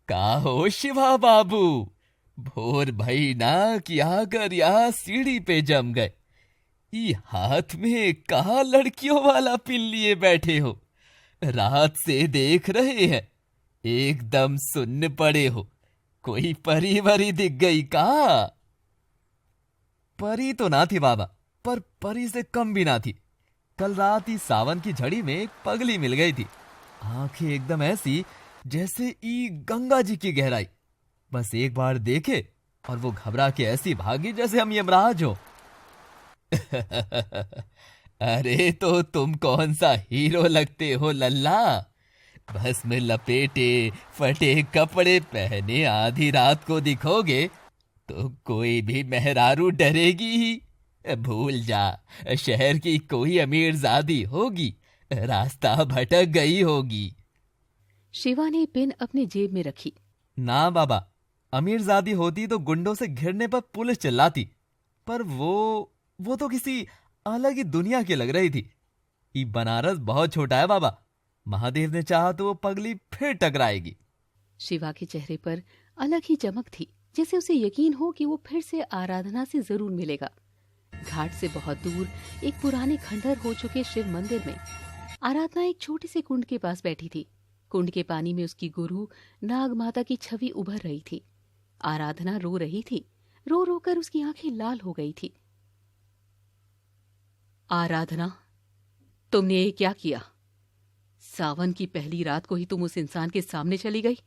का हो शिवा बाबू, भोर भई ना किया कर यहाँ सीढ़ी पे जम गए। ई हाथ में कहा लड़कियों वाला पिन लिए बैठे हो? रात से देख रहे हैं, एकदम सुन्न पड़े हो। कोई परी वरी दिख गई का? परी तो ना थी बाबा, पर परी से कम भी ना थी। कल रात ही सावन की झड़ी में एक पगली मिल गई थी। आंखें एकदम ऐसी जैसे ई गंगा जी की गहराई। बस एक बार देखे और वो घबरा के ऐसी भागी जैसे हम यमराज हो। अरे तो तुम कौन सा हीरो लगते हो लल्ला? बस में लपेटे फटे कपड़े पहने आधी रात को दिखोगे तो कोई भी मेहरारू डरेगी ही। भूल जा, शहर की कोई अमीरजादी होगी, रास्ता भटक गई होगी। शिवा ने पिन अपनी जेब में रखी। ना बाबा, अमीरजादी होती तो गुंडों से घिरने पर पुलिस चिल्लाती, पर वो तो किसी अलग ही दुनिया की लग रही थी। ये बनारस बहुत छोटा है बाबा, महादेव ने चाहा तो वो पगली फिर टकराएगी। शिवा के चेहरे पर अलग ही चमक थी, जैसे उसे यकीन हो कि वो फिर से आराधना से जरूर मिलेगा। घाट से बहुत दूर एक पुराने खंडहर हो चुके शिव मंदिर में आराधना एक छोटे से कुंड के पास बैठी थी। कुंड के पानी में उसकी गुरु नाग माता की छवि उभर रही थी। आराधना रो रही थी, रो रो कर उसकी आंखें लाल हो गई थी। आराधना, तुमने ये क्या किया? सावन की पहली रात को ही तुम उस इंसान के सामने चली गई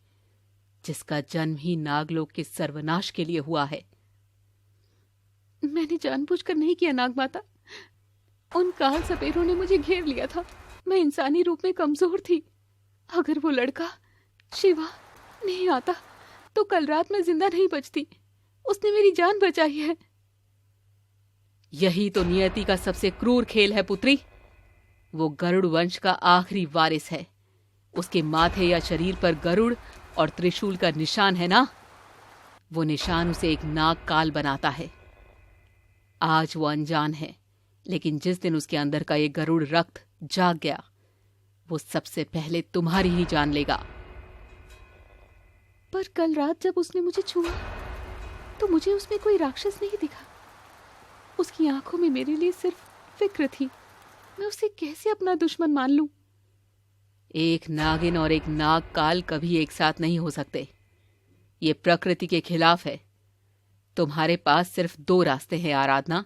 जिसका जन्म ही नागलोक के सर्वनाश के लिए हुआ है। मैंने जानबूझकर नहीं किया नाग माता, उन काल सपेरों ने मुझे घेर लिया था। मैं इंसानी रूप में कमजोर थी। अगर वो लड़का शिवा नहीं आता तो कल रात मैं जिंदा नहीं बचती। उसने मेरी जान बचाई है। यही तो नियति का सबसे क्रूर खेल है पुत्री। वो गरुड़ वंश का आखिरी वारिस है। उसके माथे या शरीर पर गरुड़ और त्रिशूल का निशान है ना, वो निशान उसे एक नाग काल बनाता है। आज वो अनजान है, लेकिन जिस दिन उसके अंदर का ये गरुड़ रक्त जाग गया, वो सबसे पहले तुम्हारी ही जान लेगा। पर कल रात जब उसने मुझे छुआ तो मुझे उसमें कोई राक्षस नहीं दिखा। उसकी आंखों में मेरे लिए सिर्फ फिक्र थी। मैं उसे कैसे अपना दुश्मन मान लूं? एक नागिन और एक नाग काल कभी एक साथ नहीं हो सकते। ये प्रकृति के खिलाफ है। तुम्हारे पास सिर्फ दो रास्ते हैं आराधना।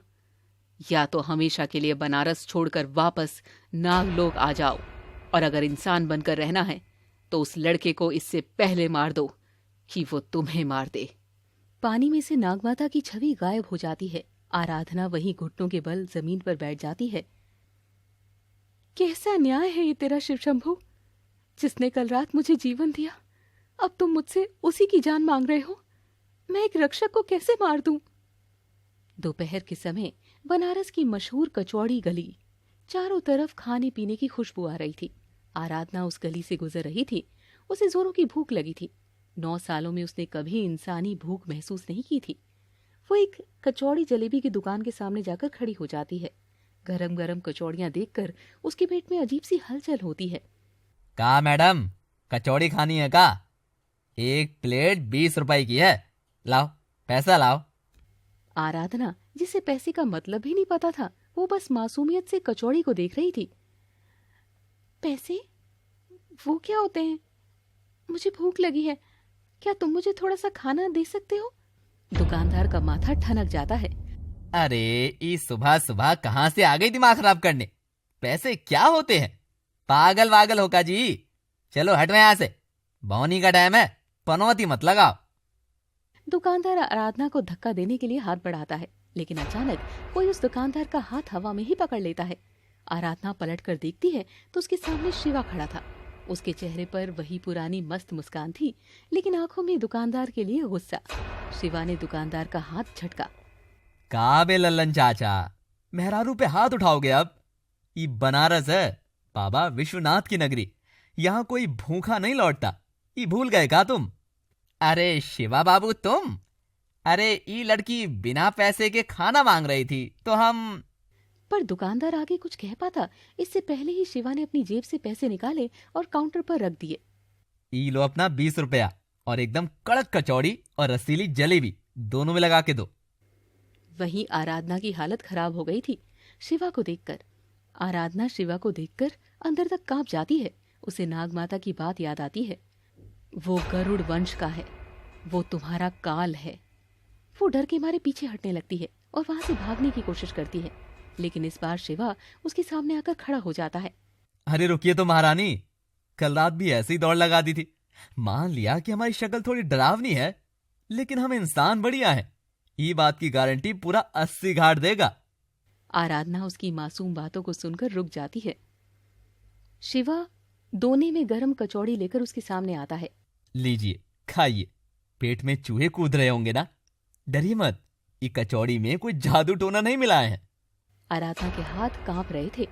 या तो हमेशा के लिए बनारस छोड़कर वापस नागलोक आ जाओ, और अगर इंसान बनकर रहना है तो उस लड़के को इससे पहले मार दो कि वो तुम्हें मार दे। पानी में से नागमाता की छवि गायब हो जाती है। आराधना वहीं घुटनों के बल जमीन पर बैठ जाती है। कैसा न्याय है ये तेरा शिव शंभू, जिसने कल रात मुझे जीवन दिया, अब तुम मुझसे उसी की जान मांग रहे हो। मैं एक रक्षक को कैसे मार दूं? दोपहर के समय बनारस की मशहूर कचौड़ी गली, चारों तरफ खाने पीने की खुशबू आ रही थी। आराधना उस गली से गुजर रही थी। उसे जोरों की भूख लगी थी। 9 सालों में उसने कभी इंसानी भूख महसूस नहीं की थी। वो एक कचौड़ी जलेबी की दुकान के सामने जाकर खड़ी हो जाती है। गरम गरम कचौड़ियां देखकर उसके पेट में अजीब सी हलचल होती है। का मैडम, कचौड़ी खानी है का? एक प्लेट 20 रुपए की है, लाओ पैसा लाओ। आराधना, जिसे पैसे का मतलब ही नहीं पता था, वो बस मासूमियत से कचौड़ी को देख रही थी। पैसे? वो क्या होते हैं? मुझे भूख लगी है, क्या तुम मुझे थोड़ा सा खाना दे सकते हो? दुकानदार का माथा ठनक जाता है। अरे इस सुबह सुबह कहाँ से आ गई दिमाग खराब करने? पैसे क्या होते हैं? पागल वागल होगा जी। चलो हटो यहाँ से, बौनी का टाइम है, पनौती मत लगाओ। दुकानदार आराधना को धक्का देने के लिए हाथ बढ़ाता है, लेकिन अचानक कोई उस दुकानदार का हाथ हवा में ही पकड़ लेता है। आराधना पलट कर देखती है तो उसके सामने शिवा खड़ा था। उसके चेहरे पर वही पुरानी मस्त मुस्कान थी, लेकिन आंखों में दुकानदार के लिए गुस्सा। शिवा ने दुकानदार का हाथ झटका। का बे लल्लन चाचा, मेहरारू पे हाथ उठाओगे अब? ये बनारस है बाबा, विश्वनाथ की नगरी। यहाँ कोई भूखा नहीं लौटता। ये भूल गए का तुम? अरे शिवा बाबू तुम? अरे ये लड़की बिना पैसे के खाना मांग रही थी तो हम। पर दुकानदार आगे कुछ कह पाता इससे पहले ही शिवा ने अपनी जेब से पैसे निकाले और काउंटर पर रख दिए। ई लो अपना 20 रुपया, और एकदम कड़क कचौड़ी और रसीली जलेबी दोनों में लगा के दो। वहीं आराधना की हालत खराब हो गई थी शिवा को देखकर। आराधना शिवा को देखकर अंदर तक कांप जाती है। उसे नागमाता की बात याद आती है। वो गरुड़ वंश का है, वो तुम्हारा काल है। वो डर के मारे पीछे हटने लगती है और वहां से भागने की कोशिश करती है, लेकिन इस बार शिवा उसके सामने आकर खड़ा हो जाता है। अरे रुकिए तो महारानी, कल रात भी ऐसी दौड़ लगा दी थी। मान लिया कि हमारी शक्ल थोड़ी डरावनी है, लेकिन हम इंसान बढ़िया हैं। ये बात की गारंटी पूरा 80 घाट देगा। आराधना उसकी मासूम बातों को सुनकर रुक जाती है। शिवा दोने में गरम कचौड़ी लेकर उसके सामने आता है। लीजिए, खाइए। पेट में चूहे कूद रहे होंगे ना? डरिए मत, ये कचौड़ी में कोई जादू टोना नहीं मिलाए हैं। आराधना के हाथ कांप रहे थे।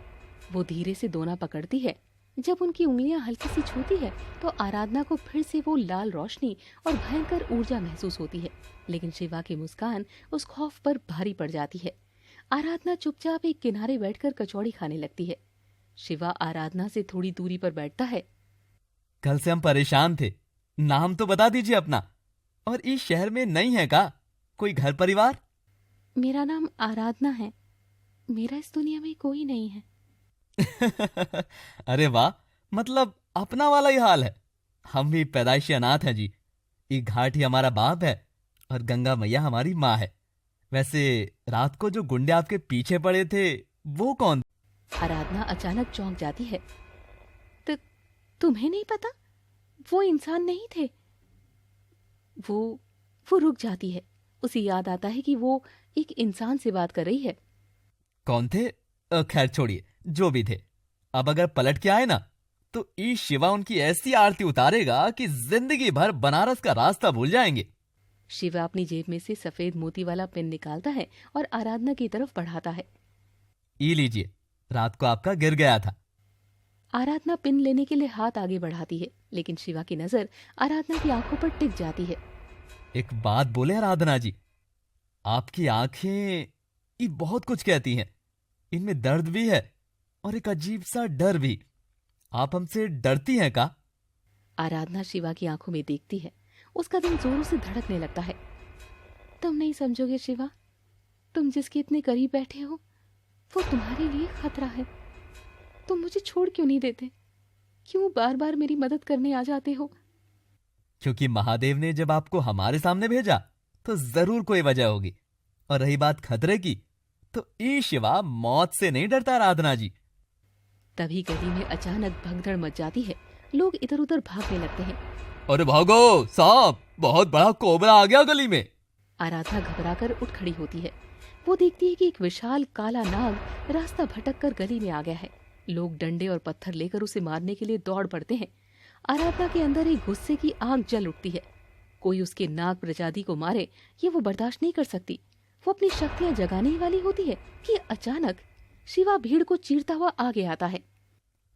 वो धीरे से दोना पकड़ती है। जब उनकी उंगलियां हल्की सी छूती है तो आराधना को फिर से वो लाल रोशनी और भयंकर ऊर्जा महसूस होती है, लेकिन शिवा की मुस्कान उस खौफ पर भारी पड़ जाती है। आराधना चुपचाप एक किनारे बैठकर कचौड़ी खाने लगती है। शिवा आराधना से थोड़ी दूरी पर बैठता है। कल से हम परेशान थे, नाम तो बता दीजिए अपना। और इस शहर में नहीं है का कोई घर परिवार? मेरा नाम आराधना है। मेरा इस दुनिया में कोई नहीं है। अरे वाह, मतलब अपना वाला ही हाल है। हम भी पैदाइशी अनाथ हैं जी। ये घाट ही हमारा बाप है और गंगा मैया हमारी माँ है। वैसे रात को जो गुंडे आपके पीछे पड़े थे वो कौन? आराधना अचानक चौंक जाती है। तुम्हें नहीं पता? वो इंसान नहीं थे। वो रुक जाती है। उसे याद आता है कि वो एक इंसान से बात कर रही है। कौन थे? खैर छोड़िए, जो भी थे। अब अगर पलट के आए ना तो ई शिवा उनकी ऐसी आरती उतारेगा कि जिंदगी भर बनारस का रास्ता भूल जाएंगे। शिवा अपनी जेब में से सफेद मोती वाला पेन निकालता है और आराधना की तरफ बढ़ाता है। ये लीजिए, रात को आपका गिर गया था। आराधना पिन लेने के लिए हाथ आगे बढ़ाती है, लेकिन शिवा की नजर आराधना की आंखों पर टिक जाती है। एक बात बोले आराधना जी, आपकी आंखें ये बहुत कुछ कहती हैं। इनमें दर्द भी है और एक अजीब सा डर भी। आप हमसे डरती हैं का? आराधना शिवा की आंखों में देखती है। उसका दिल जोरों से धड़कने लगता है। तुम नहीं समझोगे शिवा, तुम जिसके इतने करीब बैठे हो वो तुम्हारे लिए खतरा है। तुम मुझे छोड़ क्यों नहीं देते? क्यों बार बार मेरी मदद करने आ जाते हो? क्योंकि महादेव ने जब आपको हमारे सामने भेजा तो जरूर कोई वजह होगी। और रही बात खतरे की, तो ई शिवा मौत से नहीं डरता आराधना जी। तभी गली में अचानक भगदड़ मच जाती है। लोग इधर उधर भागने लगते हैं। अरे भागो साहब, बहुत बड़ा कोबरा आ गया गली में। आराधना घबराकर उठ खड़ी होती है। वो देखती है कि एक विशाल काला नाग रास्ता भटक कर गली में आ गया है। लोग डंडे और पत्थर लेकर उसे मारने के लिए दौड़ पड़ते हैं। आराधना के अंदर एक गुस्से की आग जल उठती है। कोई उसके नाग प्रजाति को मारे ये वो बर्दाश्त नहीं कर सकती। वो अपनी शक्तियां जगाने ही वाली होती है कि अचानक शिवा भीड़ को चीरता हुआ आगे आता है।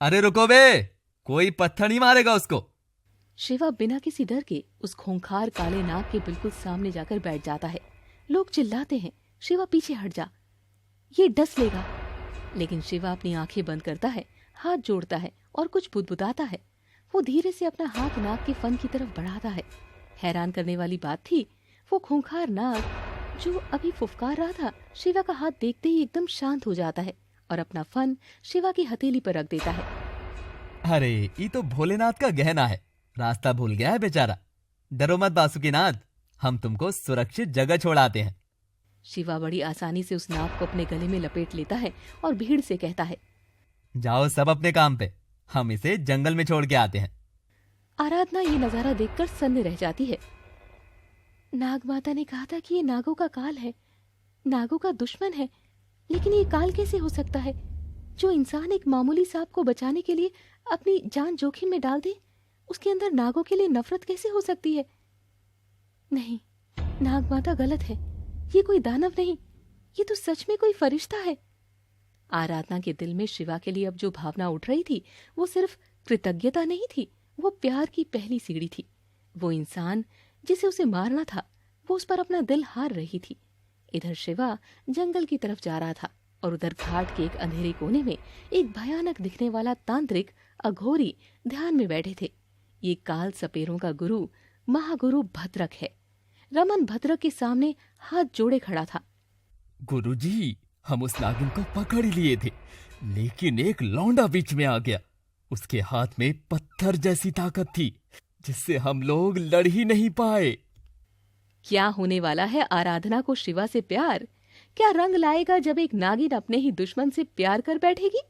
अरे रुको बे, कोई पत्थर नहीं मारेगा उसको। शिवा बिना किसी डर के उस खूंखार काले नाग के बिल्कुल सामने जाकर बैठ जाता है। लोग चिल्लाते हैं, शिवा पीछे हट जा, ये डस लेगा। लेकिन शिवा अपनी आंखें बंद करता है, हाथ जोड़ता है और कुछ बुदबुदाता है। वो धीरे से अपना हाथ नाग के फन की तरफ बढ़ाता है। हैरान करने वाली बात थी, वो खूंखार नाग जो अभी फुफकार रहा था, शिवा का हाथ देखते ही एकदम शांत हो जाता है और अपना फन शिवा की हथेली पर रख देता है। अरे ये तो भोलेनाथ का गहना है, रास्ता भूल गया है बेचारा। डरो मत बासुकीनाथ, हम तुमको सुरक्षित जगह छोड़ाते हैं। शिवा बड़ी आसानी से उस नाग को अपने गले में लपेट लेता है और भीड़ से कहता है, जाओ सब अपने काम पे, हम इसे जंगल में छोड़ के आते हैं। आराधना ये नजारा देखकर सन्न रह जाती है। नाग माता ने कहा था कि ये नागों का काल है, नागों का दुश्मन है, लेकिन ये काल कैसे हो सकता है? जो इंसान एक मामूली सांप को बचाने के लिए अपनी जान जोखिम में डाल दे, उसके अंदर नागों के लिए नफरत कैसे हो सकती है? नहीं, नाग माता गलत है। ये कोई दानव नहीं, ये तो सच में कोई फरिश्ता है। आराधना के दिल में शिवा के लिए अब जो भावना उठ रही थी वो सिर्फ कृतज्ञता नहीं थी, वो प्यार की पहली सीढ़ी थी। वो इंसान जिसे उसे मारना था वो उस पर अपना दिल हार रही थी। इधर शिवा जंगल की तरफ जा रहा था और उधर घाट के एक अंधेरे कोने में एक भयानक दिखने वाला तांत्रिक अघोरी ध्यान में बैठे थे। ये काल सपेरों का गुरु महागुरु भद्रक है। रमन भद्रक के सामने हाथ जोड़े खड़ा था। गुरुजी, हम उस नागिन को पकड़ लिए थे, लेकिन एक लौंडा बीच में आ गया। उसके हाथ में पत्थर जैसी ताकत थी, जिससे हम लोग लड़ ही नहीं पाए। क्या होने वाला है आराधना को शिवा से प्यार? क्या रंग लाएगा जब एक नागिन अपने ही दुश्मन से प्यार कर बैठेगी?